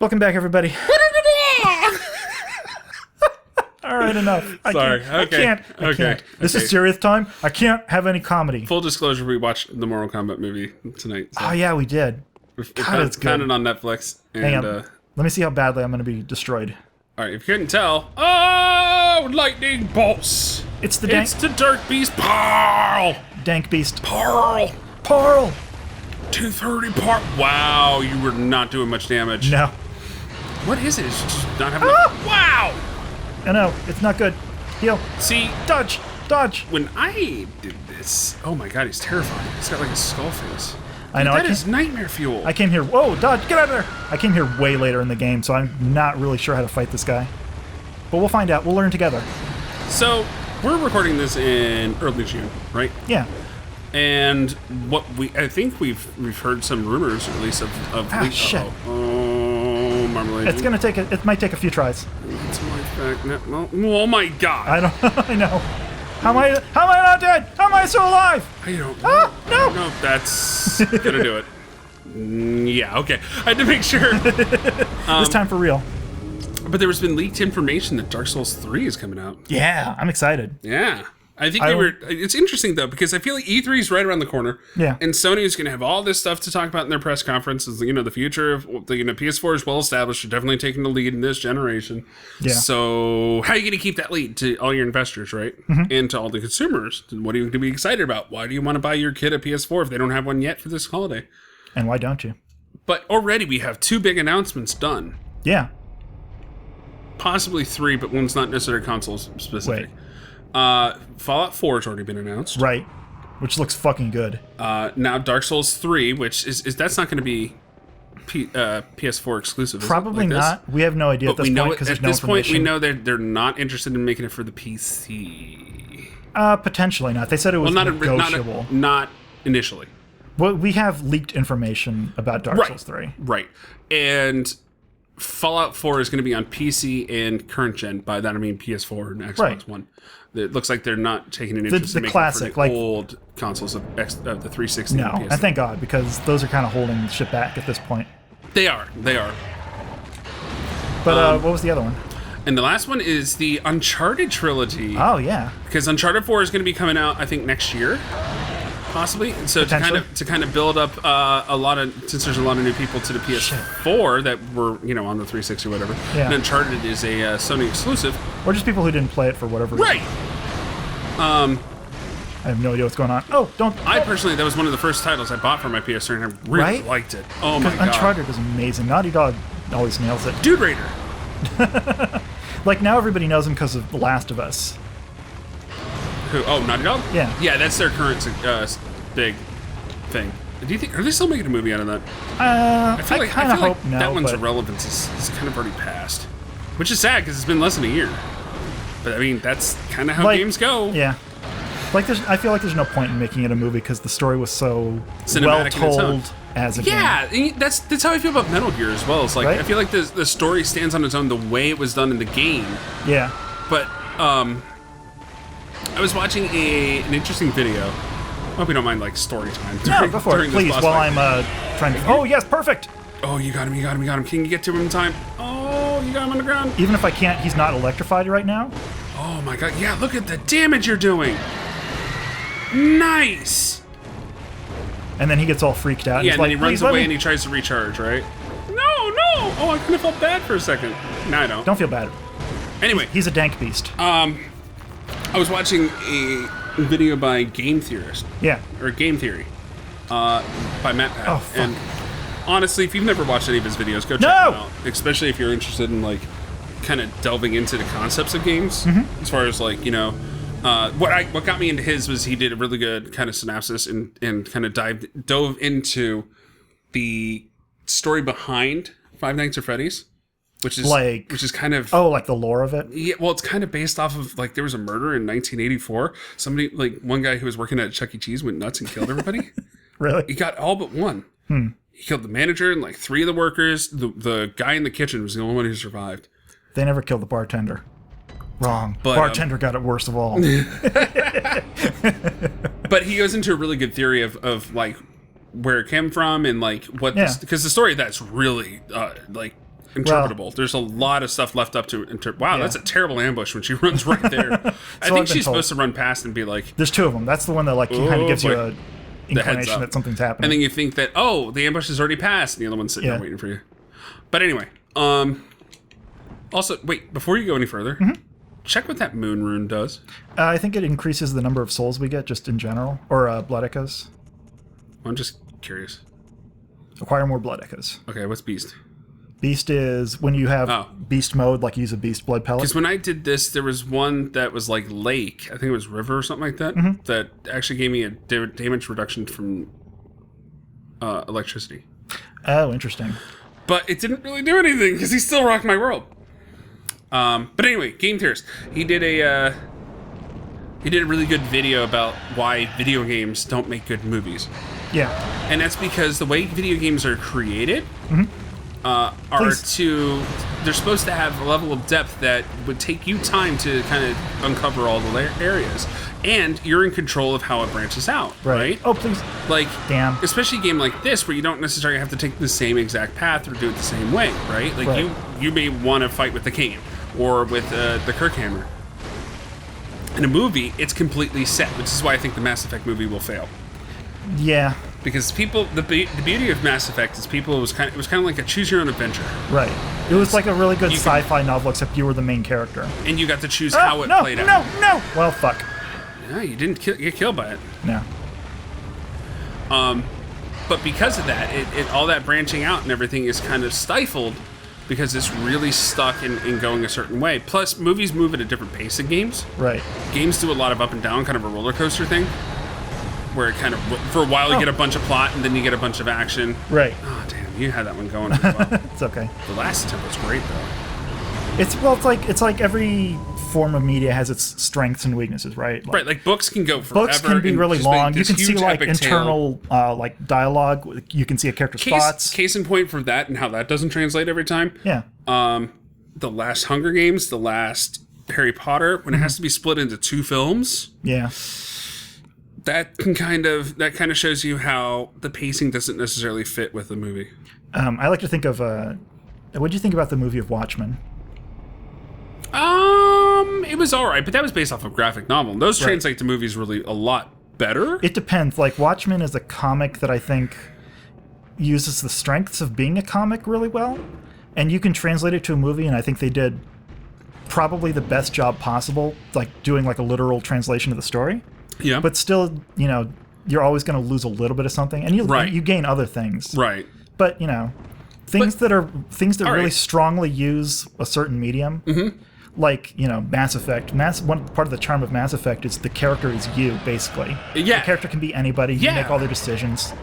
Welcome back, everybody. All right, enough. Sorry. I can't. This is serious time. I can't have any comedy. Full disclosure, we watched the Mortal Kombat movie tonight. So Oh, yeah, we did. it's found it on Netflix. And, Hang on. Let me see how badly I'm going to be destroyed. all right, if you couldn't tell, oh, lightning bolts. It's the dank, It's the Dark Beast Pearl. dank beast. Pearl. Pearl. 230 part. Wow, you were not doing much damage. No. What is it? It's just not having. Wow. I know. It's not good. Heal. See, Dodge. Dodge. when I did this, oh my god, he's terrifying. He's got like a skull face. I know. That is nightmare fuel. I came here. Whoa, dodge. Get out of there. I came here way later in the game, so I'm not really sure how to fight this guy. But we'll find out. We'll learn together. So we're recording this in early June, right? Yeah. And I think we've heard some rumors, at least of shit. Oh, marmalade. It's gonna take it might take a few tries. It's my fact. No, oh my god. I don't. I know. How am I not dead? How am I still alive? I don't. Ah, no. No, that's gonna do it. Yeah. Okay. I had to make sure. This time for real. But there has been leaked information that Dark Souls 3 is coming out. Yeah, I'm excited. Yeah. I think it's interesting though, because I feel like E3 is right around the corner. Yeah. And Sony is going to have all this stuff to talk about in their press conferences. The future of PS4 is well established. They're definitely taking the lead in this generation. Yeah. So how are you going to keep that lead to all your investors, right? Mm-hmm. And to all the consumers? What are you going to be excited about? Why do you want to buy your kid a PS4 if they don't have one yet for this holiday? And why don't you? But already we have 2 big announcements done. Yeah. Possibly 3, but one's not necessarily console specific. Fallout 4 has already been announced. Right. Which looks fucking good. Now Dark Souls 3, which is that's not going to be PS4 exclusive. Probably not. We have no idea at this point because there's no information. At this point, we know that they're not interested in making it for the PC. Potentially not. They said it was negotiable. Not initially. Well, we have leaked information about Dark Souls 3. Right. And Fallout 4 is going to be on PC and current gen. By that I mean PS4 and Xbox One. It looks like they're not taking an interest in making classic, it for the old consoles of the 360 no, and PS3. and thank God, because those are kind of holding shit back at this point. They are. But what was the other one? And the last one is the Uncharted trilogy. Oh, yeah. Because Uncharted 4 is going to be coming out, I think, next year. Possibly. So to kind of build up since there's a lot of new people to the PS4 that were, on the 360 or whatever. Yeah. And Uncharted is a Sony exclusive. Or just people who didn't play it for whatever reason. Right. I have no idea what's going on. Oh, don't. I personally, that was one of the first titles I bought for my PS3 and I really liked it. Oh my god. Uncharted is amazing. Naughty Dog always nails it. Dude Raider. Like now everybody knows him because of The Last of Us. Who? Oh, Naughty Dog? Yeah. Yeah, that's their current big thing. Do you think, are they still making a movie out of that? I feel kind of hope like no. That one's irrelevance is kind of already passed. Which is sad because it's been less than a year. But I mean, that's kind of how games go. Yeah. I feel like there's no point in making it a movie because the story was so cinematic well told as a game. Yeah, that's how I feel about Metal Gear as well. It's like, I feel like the story stands on its own the way it was done in the game. Yeah. But, I was watching an interesting video. I hope you don't mind, story time. No, go for it, please, while I'm trying to... Oh, yes, perfect! Oh, you got him. Can you get to him in time? Oh, you got him on the ground. Even if I can't, he's not electrified right now? Oh my god, yeah, look at the damage you're doing! Nice! And then he gets all freaked out. Yeah, and then he runs away and he tries to recharge, right? No! Oh, I kind of felt bad for a second. No, I don't. Don't feel bad. Anyway. He's a dank beast. I was watching a video by Game Theorist. Yeah. Or Game Theory. By Matt Pat. Oh, fuck. And honestly, if you've never watched any of his videos, go check them out. Especially if you're interested in, kind of delving into the concepts of games. Mm-hmm. As far as, what got me into his was he did a really good kind of synopsis and kind of dove into the story behind Five Nights at Freddy's. Which is kind of... Oh, like the lore of it? Yeah, well, it's kind of based off of, there was a murder in 1984. Somebody, one guy who was working at Chuck E. Cheese went nuts and killed everybody. Really? He got all but one. He killed the manager and, 3 of the workers. The guy in the kitchen was the only one who survived. They never killed the bartender. Wrong. But, bartender got it worst of all. But he goes into a really good theory of where it came from and, what... Because the story of that's really, interpretable. There's a lot of stuff left up to wow, that's a terrible ambush when she runs right there. I think she's supposed to run past and be like... There's two of them. That's the one that like kind of gives you a inclination that something's happening. And then you think that, oh, the ambush is already passed, and the other one's sitting there waiting for you. But anyway, also, wait, before you go any further, check what that moon rune does. I think it increases the number of souls we get just in general, or blood echoes. I'm just curious. Acquire more blood echoes. Okay, what's beast? Beast is when you have beast mode, like you use a beast blood pellet. Because when I did this, there was one that was like lake. I think it was river or something like that. That actually gave me a damage reduction from electricity. Oh, interesting. But it didn't really do anything because he still rocked my world. But anyway, Game Theorist. He did a really good video about why video games don't make good movies. Yeah. And that's because the way video games are created they're supposed to have a level of depth that would take you time to kind of uncover all the areas. And you're in control of how it branches out, right? Oh, please. Like, damn. Especially a game like this where you don't necessarily have to take the same exact path or do it the same way, right? Like, you may want to fight with the cane or with the Kirkhammer. In a movie, it's completely set, which is why I think the Mass Effect movie will fail. Yeah. Because people, the beauty of Mass Effect is it was kind of like a choose your own adventure. Right. It was like a really good sci-fi novel, except you were the main character. And you got to choose how it played out. No. Well, fuck. No, you didn't get killed by it. No. But because of that, it all that branching out and everything is kind of stifled because it's really stuck in going a certain way. Plus, movies move at a different pace than games. Right. Games do a lot of up and down, kind of a roller coaster thing. Where it kind of, for a while you get a bunch of plot and then you get a bunch of action. Right. Oh, damn, you had that one going as well. It's okay. The last attempt was great, though. It's like every form of media has its strengths and weaknesses, right? Right, like books can go forever. Books can be really long. You can see like internal like dialogue. You can see a character's thoughts. Case in point for that and how that doesn't translate every time. Yeah. The last Hunger Games, the last Harry Potter, when it has to be split into two films. Yeah. That kind of shows you how the pacing doesn't necessarily fit with the movie. I like to think of what do you think about the movie of Watchmen? It was all right, but that was based off a graphic novel. Those translate to movies really a lot better. It depends. Like, Watchmen is a comic that I think uses the strengths of being a comic really well, and you can translate it to a movie, and I think they did probably the best job possible, like doing like a literal translation of the story. Yeah. But still, you're always going to lose a little bit of something, and you gain other things. Right. But things that really strongly use a certain medium. Mm-hmm. Like, Mass Effect. One part of the charm of Mass Effect is the character is you, basically. Yeah. The character can be anybody. You make all their decisions.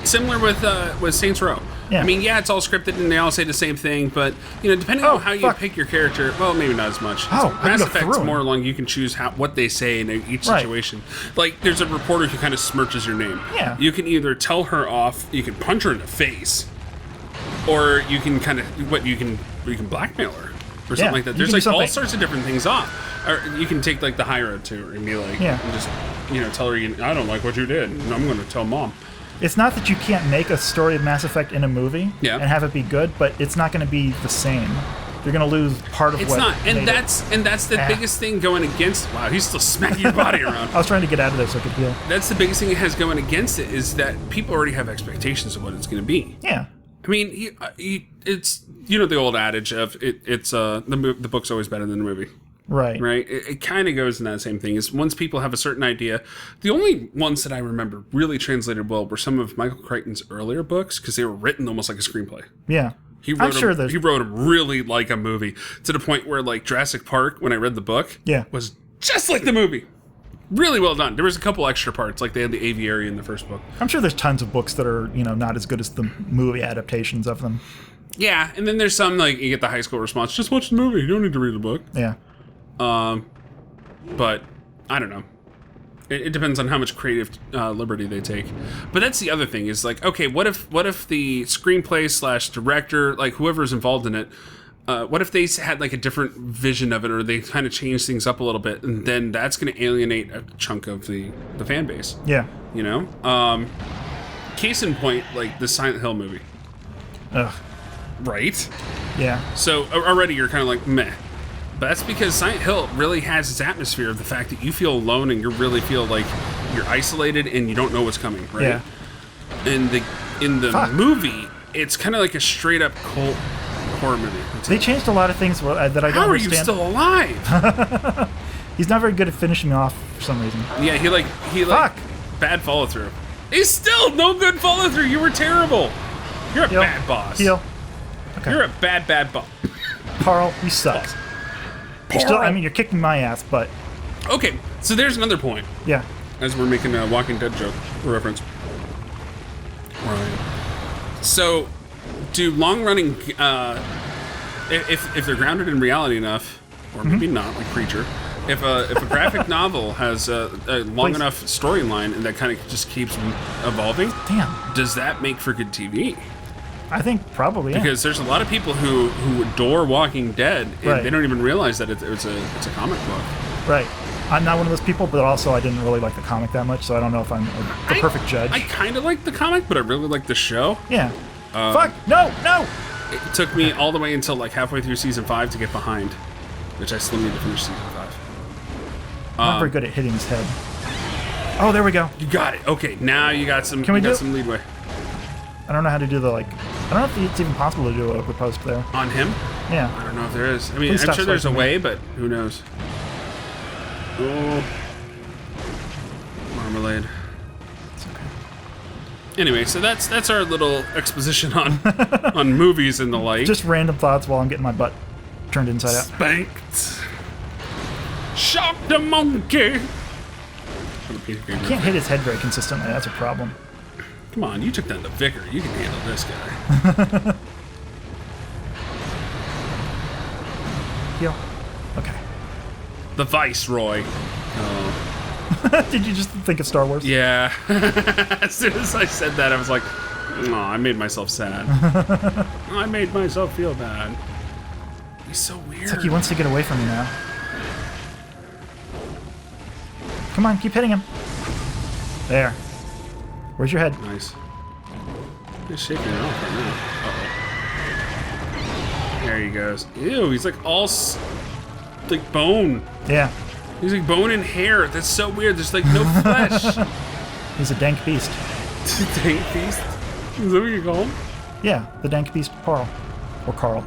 Similar with Saints Row. Yeah. I mean, it's all scripted and they all say the same thing, but depending on how you pick your character, well, maybe not as much. Mass Effect's more along you can choose what they say in each situation. Like, there's a reporter who kind of smirches your name. Yeah. You can either tell her off, you can punch her in the face, or you can you can blackmail her. Or something like that. There's like all sorts of different things off. Or you can take like the high road to her and be like, and just tell her, I don't like what you did, and I'm going to tell Mom. It's not that you can't make a story of Mass Effect in a movie and have it be good, but it's not going to be the same. You're going to lose part of what. It's not, and that's the biggest thing going against. Wow, he's still smacking your body around. I was trying to get out of there so I could heal. That's the biggest thing it has going against it is that people already have expectations of what it's going to be. Yeah. I mean, it's the old adage of the book's always better than the movie. Right. Right? It kind of goes in that same thing. Is once people have a certain idea, the only ones that I remember really translated well were some of Michael Crichton's earlier books because they were written almost like a screenplay. Yeah. He wrote them really like a movie to the point where like Jurassic Park, when I read the book, was just like the movie. Really well done. There was a couple extra parts, like they had the aviary in the first book. I'm sure there's tons of books that are, not as good as the movie adaptations of them. Yeah, and then there's some, like, you get the high school response, just watch the movie, you don't need to read the book. Yeah. But, I don't know. It depends on how much creative liberty they take. But that's the other thing, is like, okay, what if the screenplay / director, like, whoever's involved in it, what if they had like a different vision of it, or they kind of change things up a little bit, and then that's going to alienate a chunk of the fan base. Yeah. Case in point, like the Silent Hill movie. Ugh. Right? Yeah. So already you're kind of like, meh. But that's because Silent Hill really has its atmosphere of the fact that you feel alone and you really feel like you're isolated and you don't know what's coming, right? Yeah. In the movie, it's kind of like a straight up cult horror movie. They changed a lot of things that I don't understand. How are you still alive? He's not very good at finishing me off for some reason. Yeah, he like bad follow through. He's still no good follow through. You were terrible. You're a bad boss. Heal. Okay. You're a bad boss. Carl, you suck. You're still, I mean, you're kicking my ass, but... Okay, so there's another point. Yeah. As we're making a Walking Dead joke reference. Right. So, do long-running... if they're grounded in reality enough, or maybe not, like Preacher, if a graphic novel has a long enough storyline and that kind of just keeps evolving, does that make for good TV? I think probably, yeah. Because there's a lot of people who adore Walking Dead, and they don't even realize that it's a comic book. Right. I'm not one of those people, but also I didn't really like the comic that much, so I don't know if I'm the perfect judge. I kind of like the comic, but I really like the show. Yeah. Fuck! No! No! It took me all the way until like halfway through season 5 to get behind, which I still need to finish season 5. I'm not very good at hitting his head. Oh, there we go. You got it. Okay, now you got some. Some leadway. I don't know how to do the I don't know if it's even possible to do a riposte there. On him? Yeah. I don't know if there is. I mean, I'm sure there's a way, but who knows? Oh. Marmalade. It's okay. Anyway, so that's our little exposition on on movies and the like. Just random thoughts while I'm getting my butt turned inside out. Spanked. Shock the monkey. I can't hit his head very consistently. That's a problem. Come on, you took down the vicar. You can handle this guy. Heal. Okay. The Viceroy. Oh. Did you just think of Star Wars? Yeah. As soon as I said that, I was like, oh, I made myself sad. I made myself feel bad. He's so weird. It's like he wants to get away from me now. Come on, keep hitting him. There. Where's your head? Nice. He's shaking it off right now. Uh-oh. There he goes. Ew, he's like all like bone. Yeah. He's like bone and hair. That's so weird. There's like no flesh. He's a dank beast. Dank beast? Is that what you call him? Yeah, the dank beast Carl. Or Carl.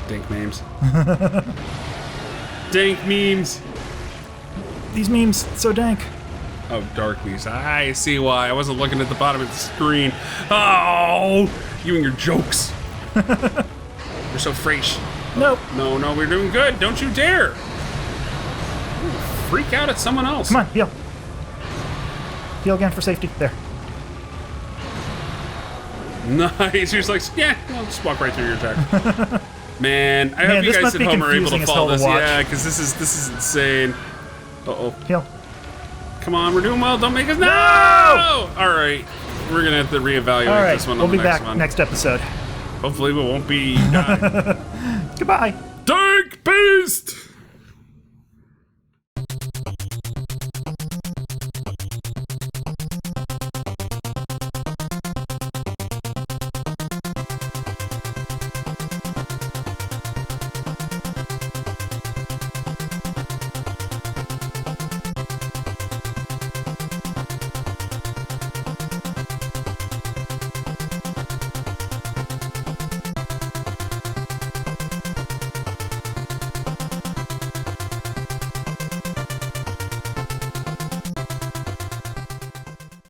Dank memes. Dank memes. These memes, so dank. Oh, dark beast. I see why. I wasn't looking at the bottom of the screen. Oh, you and your jokes. You're so fresh. Nope. No, we're doing good. Don't you dare. Ooh, freak out at someone else. Come on, heal. Heal again for safety. There. Nice. You're just like, yeah, I'll just walk right through your attack. Man, I hope you guys at home are able to follow this. Yeah, because this is insane. Uh-oh. Heal. Come on, we're doing well. Don't make us... No! All right. We're going to have to reevaluate this one on the next one. We'll be back next episode. Hopefully we won't be dying. Goodbye. Dank Beast!